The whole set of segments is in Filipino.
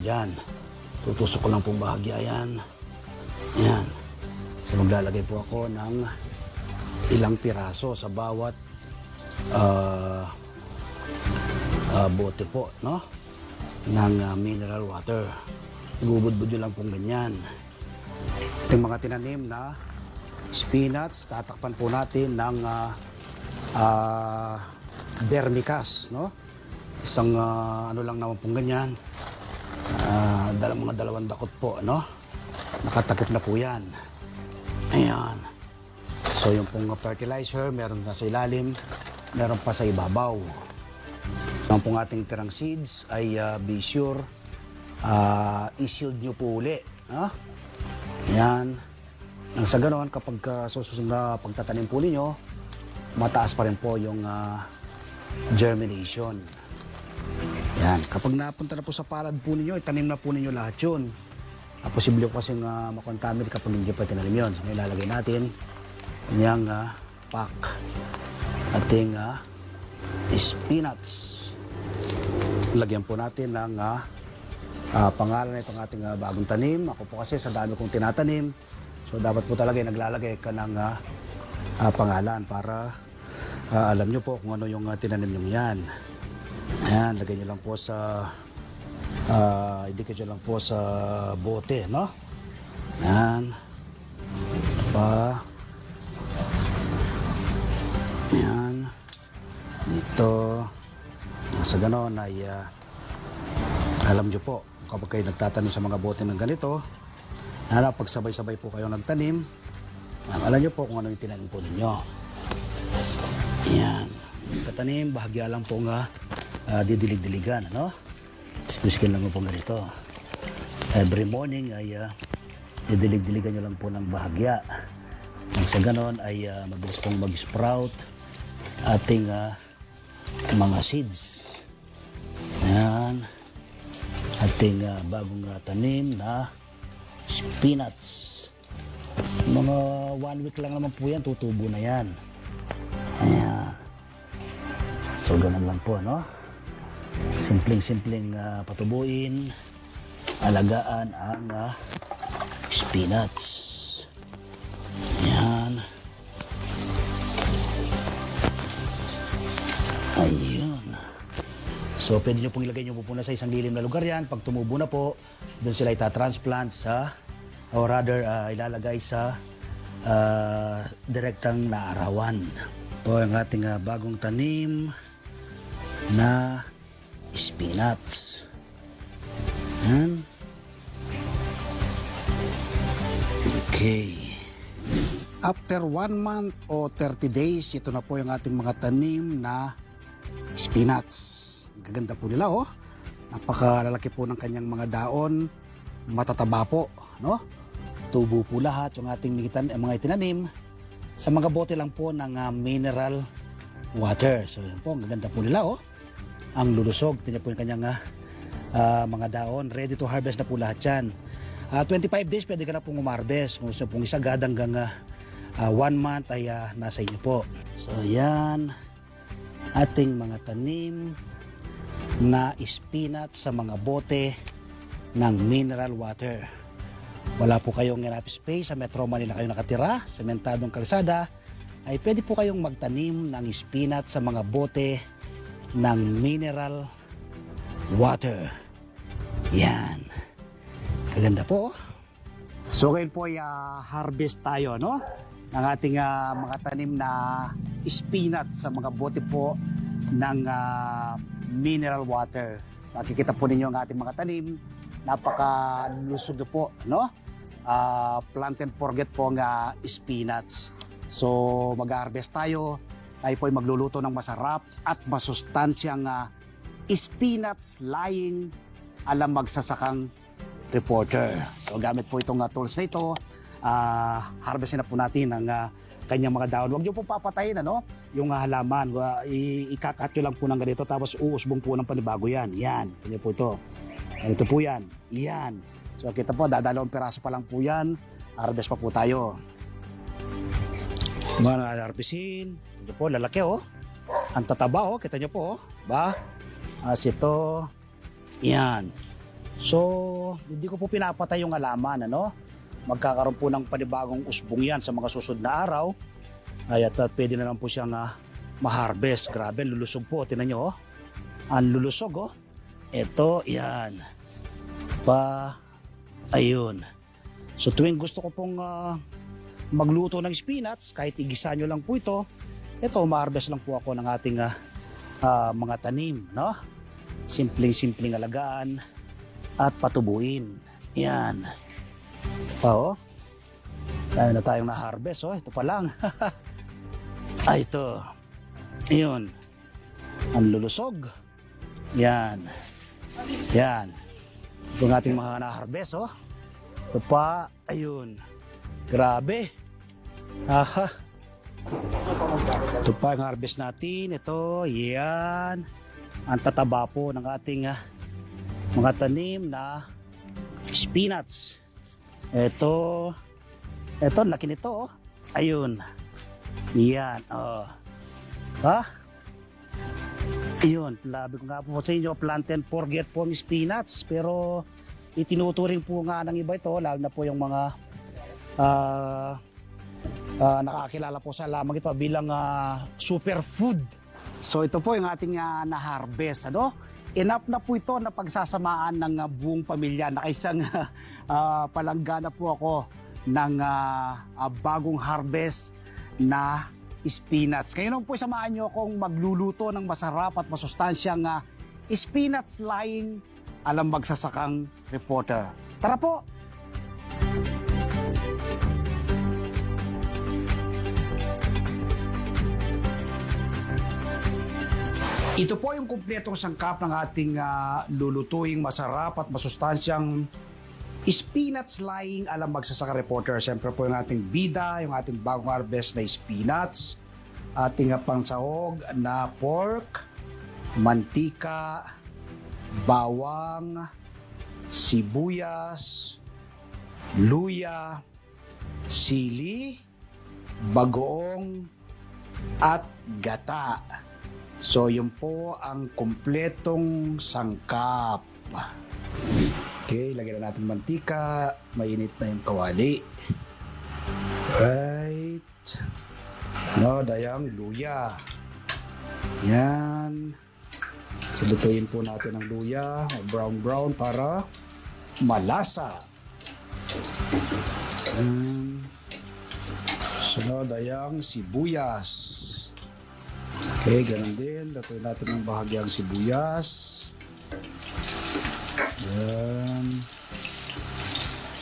Yan. Tutusok ko lang pong bahagya yan. Yan. So maglalagay po ako ng ilang piraso sa bawat bote po, no? Ng mineral water. Ibubudbud nyo lang pong ganyan. Yung mga tinanim na spinach, tatakpan po natin ng vermicast, no? Isang ano lang naman pong ganyan. Mga dalawang dakot po, no? Nakatakip na po yan. Ayan. So yung pong fertilizer, meron na sa ilalim, meron pa sa ibabaw. Ang pong ating tirang seeds ay be sure i-shield nyo po uli. Ayan. Nang sa ganoon, kapag susunod na pagtatanim po ninyo, mataas pa rin po yung germination. Yan. Kapag napunta na po sa palad po ninyo, itanim na po ninyo lahat yun. Posible po kasing makontaminate kapag hindi pa tinanim yun. So, ilalagay natin yung pack. Ating spinach. Lagyan po natin ng pangalan na itong ating bagong tanim. Ako po kasi sa dami kong tinatanim. So dapat po talaga naglalagay ka ng pangalan para alam nyo po kung ano yung tinanim nyo yan. Ayan, lagay nyo lang po sa idikit nyo lang po sa bote, no? Ayan. Ayan. Dito. Sa ganon ay alam nyo po, kapag kayo nagtatanim sa mga bote ng ganito, pagsabay-sabay po kayo nagtanim, alam nyo po kung ano yung tinanim po ninyo. Ayan. Katanim, bahagya lang po nga didilig-diligan, ano? Squiskin lang po ganito. Every morning ay didilig-diligan nyo lang po ng bahagya. Nang sa ganon ay mabilis pong mag-sprout ating mga seeds. Ayan. Ating bagong tanim na spinach. Mga 1 week lang naman po yan, tutubo na yan. Ayan. So ganun lang po, no? Simpleng patubuin, alagaan ang spinach. Ayan. Ayun. So pwede nyo pong ilagay nyo po na sa isang lilim na lugar yan. Pag tumubo na po, doon sila itatransplant sa, or rather ilalagay sa direktang naarawan. Ito ang ating bagong tanim na spinach. Yan. Okay. After 1 month o 30 days, ito na po yung ating mga tanim na spinach. Gaganda po nila, oh. Napakalalaki po ng kanyang mga daon. Matataba po, no? Tubo po lahat yung ating mga itinanim sa mga bote lang po ng mineral water. So yan po, gaganda po nila, oh. Ang lulusog, tingnan po yung kanyang mga daon. Ready to harvest na po lahat yan. 25 days pwede ka na pong umarbest. Kung gusto pong isagad hanggang 1 month ay nasa inyo po. So yan, ating mga tanim na spinach sa mga bote ng mineral water. Wala po kayong enough space sa Metro Manila kayo nakatira, sementadong kalsada, ay pwede po kayong magtanim ng spinach sa mga bote ng mineral water. Yan. Kaganda po. So ngayon po ay harvest tayo, no? Ng ating mga tanim na spinach sa mga bote po ng mineral water. Makikita po ninyo ang ating mga tanim. Napakalusog na po, no? Plant and forget po ang spinach. So mag-harvest tayo. Tayo po ay magluluto ng masarap at masustansyang spinach lying alam magsasakang reporter. So gamit po itong tools na ito, harvestin na po natin ang kanyang mga daon. Huwag niyo po papatayin, ano? Yung halaman. Ikakat nyo lang po ng ganito tapos uusbong po ng panibago yan. Yan. Ganyan po ito. Ito po yan. Yan. So kita po, dadalawang piraso pa lang po yan. Harvest pa po tayo. Mga harvestin. Ito po, lalaki, oh. Ang tataba, oh. Kita nyo po, oh. Ba? As ito. Yan. So, hindi ko po pinapatay yung halaman, ano? Magkakaroon po ng panibagong usbong yan sa mga susunod na araw. Ay, at pwede na lang po siyang ma-harvest. Grabe, lulusog po. Tingnan nyo, oh. Ang lulusog, oh. Ito, yan. Ayun. So, tuwing gusto ko pong magluto ng spinach, kahit igisa nyo lang po ito, ma-harvest lang po ako ng ating mga tanim, no? Simpleng-simpleng alagaan at patubuin. Yan. Oo. Dahil na tayong na-harvest. Oh, ito pa lang. Ito. Ayun. Ang lulusog. Yan. Yan. Ito ng ating mga na-harvest. Oh. Ito pa. Ayun. Grabe. Aha. Ito pa ang harvest natin. Ito. Yan. Ang tataba po ng ating mga tanim na spinach. Ito, laki nito, oh. Ayun. Yan, oh. Ha? Ayun, labi ko nga po sa inyo, plant and forget po ang spinach. Pero, itinuturing po nga ng iba ito, lalo na po yung mga nakakilala po sa lamang ito bilang superfood. So, ito po yung ating na-harvest, ano? Enough na po ito na pagsasamaan ng buong pamilya. Nakaisang palanggana po ako ng bagong harvest na spinach. Ngayon po samahan nyo akong magluluto ng masarap at masustansyang spinach lying alam magsasakang reporter. Tara po! Ito po yung kumpletong sangkap ng ating lulutuing masarap at masustansyang spinach lying alam magsasaka reporter. Siyempre po yung ating bida, yung ating bagong harvest na spinach, ating pangsahog na pork, mantika, bawang, sibuyas, luya, sili, bagoong, at gata. So, yun po ang kumpletong sangkap. Okay, lagyan na natin mantika. Mainit na yung kawali. Right. No, dayang luya. Yan. Silutuin po natin ang luya. Brown para malasa. Sunod dayang sibuyas. Okay, ganun din. Lutuin natin ang bahagyang sibuyas. Yan.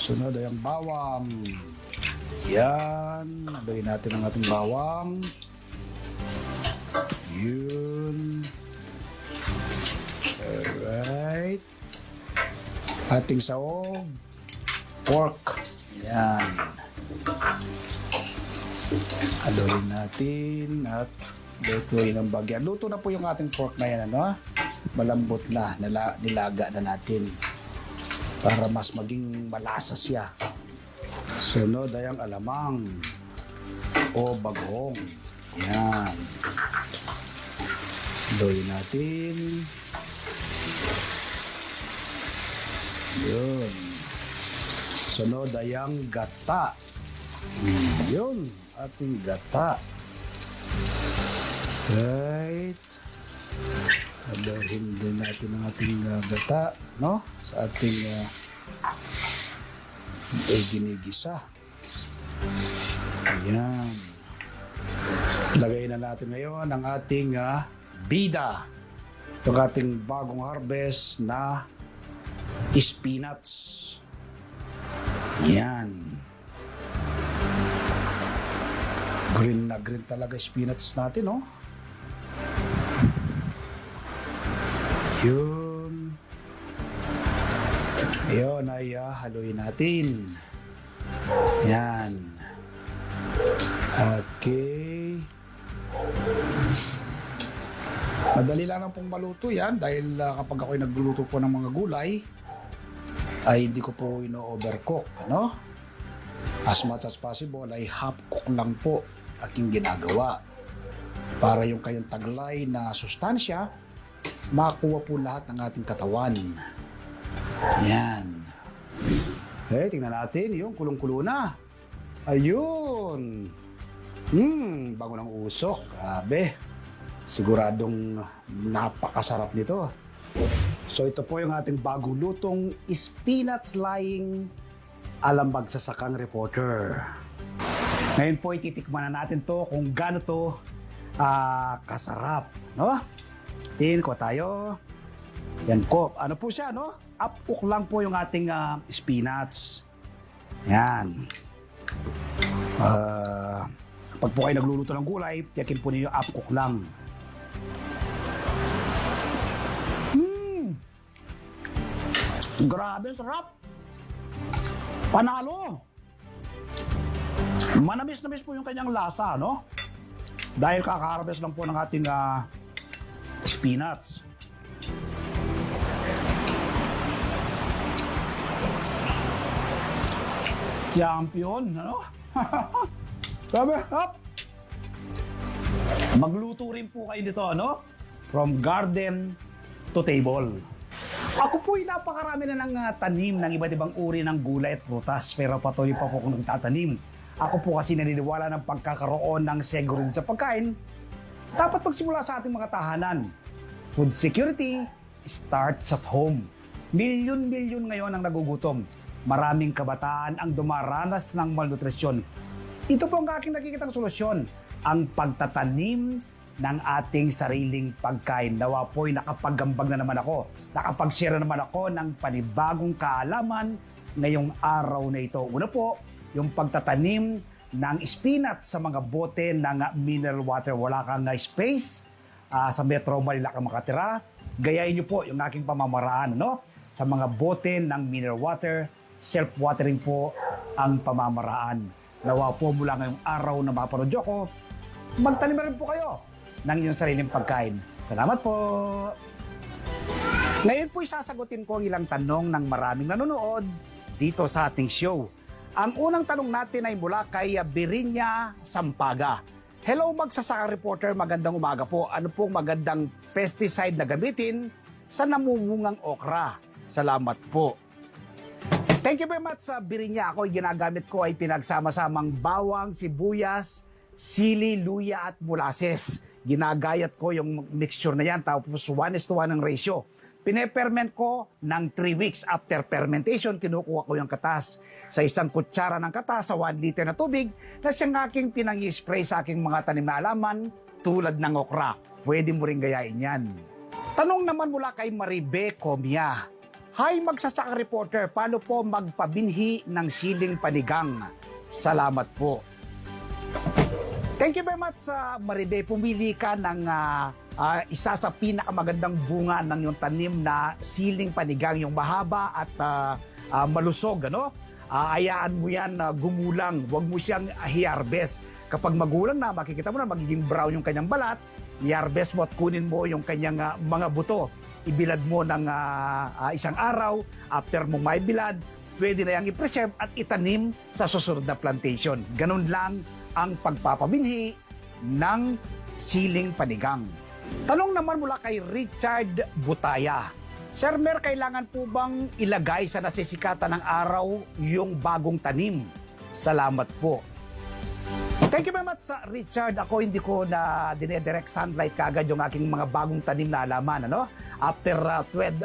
Sunod ay ang bawang. Yan. Lutuin natin ang ating bawang. Yun. Alright. Ating sahog. Pork. Yan. Haluin natin at lutuin ang bagyan. Luto na po yung ating pork na yan, ano? Malambot na, nilaga na natin para mas maging malasa siya. Sunod ay ang alamang o bagong. Yan. Lutuin natin. Yun. Sunod ay ang gata. Yun, ating gata. Right. Haluin din natin ang ating gata, no? Sa ating ginigisa. Ayan. Lagay na natin ngayon ang ating bida. Ito ang ating bagong harvest na spinach. Ayan. Green na green talaga spinach natin, no? Yun. Ayun ay haluin natin. Yan. Okay. Madali lang pong maluto yan dahil kapag ako'y nagluluto po ng mga gulay ay hindi ko po ino-overcook, ano? As much as possible ay half cook lang po aking ginagawa para yung kayong taglay na sustansya makuha po lahat ng ating katawan. Yan. Tingnan natin yung kulong-kulo na. Ayun. Bago ng usok. Grabe. Siguradong napakasarap nito. So ito po yung ating bagong lutong spinach lying alambag sa sakang reporter. Ngayon po ititikman na natin to kung gaano to kasarap, no? Tingin ko tayo. Yan po. Ano po siya, no? Up-cook lang po yung ating spinach. Yan. Kapag po kayo nagluluto ng gulay, tiyakin po niyo up-cook lang. Grabe, sarap! Panalo! Manamis-namis po yung kanyang lasa, no? Dahil kaka-harvest lang po ng ating spinach. Champion, ano? Sabi, hop! Magluto rin po kayo dito, ano? From garden to table. Ako po'y napakarami na ng tanim ng iba't ibang uri ng gulay at prutas, pero patuloy pa po akong nagtatanim. Ako po kasi naniniwala ng pagkakaroon ng seguridad sa pagkain, dapat magsimula sa ating mga tahanan. Food security starts at home. Milyon-milyon ngayon ang nagugutom. Maraming kabataan ang dumaranas ng malnutrisyon. Ito po ang aking nakikitang solusyon, ang pagtatanim ng ating sariling pagkain. Nawa po'y nakapaggambag na naman ako. Nakapag-share na naman ako ng panibagong kaalaman ngayong araw na ito. Una po, yung pagtatanim ng spinach sa mga bote ng mineral water. Wala kang space sa Metro Manila ka makatira. Gayahin niyo po yung aking pamamaraan, no? Sa mga bote ng mineral water, self-watering po ang pamamaraan. Nawa po mula ngayong araw na mapanood ko, magtanim rin po kayo ng inyong sariling pagkain. Salamat po! Ngayon po isasagutin ko ang ilang tanong ng maraming nanonood dito sa ating show. Ang unang tanong natin ay mula kay Birinya Sampaga. Hello magsasaka reporter, magandang umaga po. Ano pong magandang pesticide na gamitin sa namumungang okra? Salamat po. Thank you very much sa Birinya. Ako ginagamit ko ay pinagsama-samang bawang, sibuyas, sili, luya at molasses. Ginagayat ko yung mixture na yan, tapos 1:1 ang ratio. Pineperment ko ng 3 weeks. After fermentation, kinukuha ko yung katas sa isang kutsara ng katas sa 1 liter na tubig na siyang aking pinang-spray sa aking mga tanim na halaman tulad ng okra. Pwede mo rin gayain yan. Tanong naman mula kay Maribe Comia. Hi magsasaka reporter, paano po magpabinhi ng siling panigang? Salamat po. Thank you very much, Maribe. Pumili ka ng isa sa pinakamagandang bunga ng yung tanim na siling panigang, yung mahaba at malusog. Ano? Ayaan mo yan gumulang, huwag mo siyang i-harvest. Kapag magulang na, makikita mo na magiging brown yung kanyang balat, i-harvest mo at kunin mo yung kanyang mga buto. Ibilad mo ng isang araw, after mo may bilad, pwede na yung i-preserve at itanim sa susunod na plantation. Ganun lang ang pagpapabinhi ng siling panigang. Tanong naman mula kay Richard Butaya. Sir Mer, kailangan po bang ilagay sa nasisikatan ng araw yung bagong tanim? Salamat po. Thank you very much, Richard. Ako hindi ko na dinedirect sunlight kaagad yung aking mga bagong tanim na halaman. Ano? After 12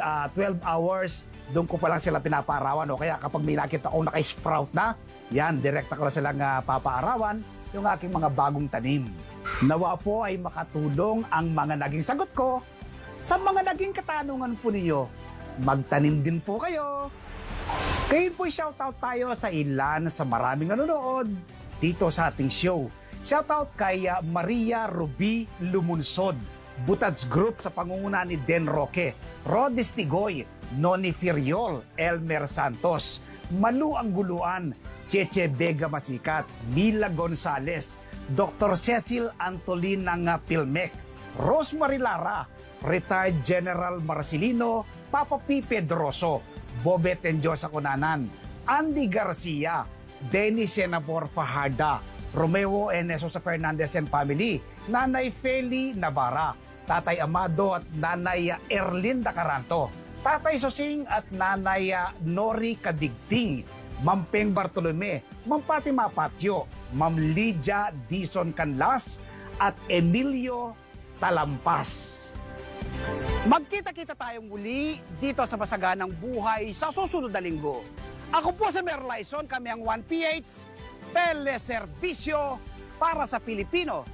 hours, doon ko pa lang sila pinapaarawan. O kaya kapag may nakita akong naka-sprout na, yan, direct ako na silang papaarawan yung aking mga bagong tanim. Nawa po ay makatulong ang mga naging sagot ko sa mga naging katanungan po ninyo. Magtanim din po kayo. Ngayon po shoutout tayo sa ilan sa maraming nanonood dito sa ating show. Shoutout kay Maria Ruby Lumunsod, Butats Group sa pangunguna ni Den Roque, Rodis Tigoy, Noni Firiol, Elmer Santos, Malu Angguluan, Cheche Vega Masikat, Mila Gonzales, Dr. Cecil Antolin ng Pilmec, Rosemary Lara, Retired General Marcelino, Papa P. Pedroso, Bobet Enjosa Conanan, Andy Garcia, Dennis Senabor Fajarda, Romeo Eneso sa Fernandez and Family, Nanay Feli Navarra, Tatay Amado at Nanay Erlinda Caranto, Tatay Sosing at Nanay Nori Kadigting, Ma'am Peng Bartolome, Ma'am Fatima Patio, Ma'am Lydia Dison Canlas, at Emilio Talampas. Magkita-kita tayong muli dito sa Masaganang Buhay sa susunod na linggo. Ako po sa Mayor Lyson, kami ang 1PH, teleserbisyo para sa Pilipino.